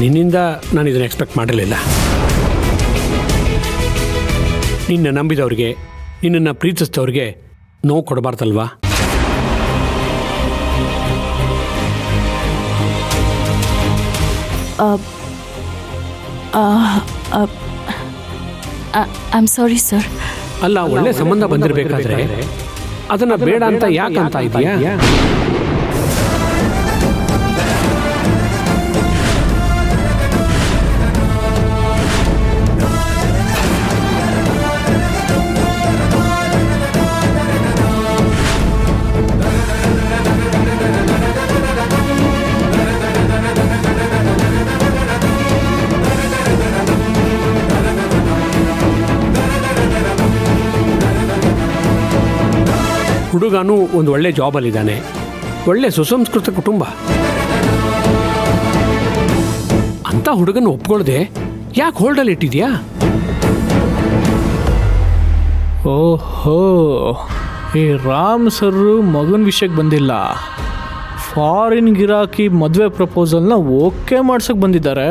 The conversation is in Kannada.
ನಿನ್ನಿಂದ ನಾನು ಇದನ್ನು ಎಕ್ಸ್ಪೆಕ್ಟ್ ಮಾಡಿರಲಿಲ್ಲ. ನಿನ್ನ ನಂಬಿದವ್ರಿಗೆ, ನಿನ್ನನ್ನು ಪ್ರೀತಿಸಿದವ್ರಿಗೆ ನೋವು ಕೊಡಬಾರ್ದಲ್ವಾ? I am sorry sir. ಅಲ್ಲ, ಒಳ್ಳೆ ಸಂಬಂಧ ಬಂದಿರಬೇಕಾದ್ರೆ ಅದನ್ನು ಬೇಡ ಅಂತ ಯಾಕಂತ ಇದೆಯಾ? ಹುಡುಗನೂ ಒಂದು ಒಳ್ಳೆ ಜಾಬಲ್ಲಿದ್ದಾನೆ, ಒಳ್ಳೆ ಸುಸಂಸ್ಕೃತ ಕುಟುಂಬ. ಅಂತ ಹುಡುಗನ ಒಪ್ಕೊಳ್ದೆ ಯಾಕೆ ಹೋಲ್ಡಲ್ಲಿ ಇಟ್ಟಿದ್ಯಾ? ಓಹೋ, ಈ ರಾಮ್ ಸರ್ ಮಗನ ವಿಷಯಕ್ಕೆ ಬಂದಿಲ್ಲ, ಫಾರಿನ್ ಗಿರಾಕಿ ಮದುವೆ ಪ್ರಪೋಸಲ್ನ ಓಕೆ ಮಾಡ್ಸೋಕೆ ಬಂದಿದ್ದಾರೆ.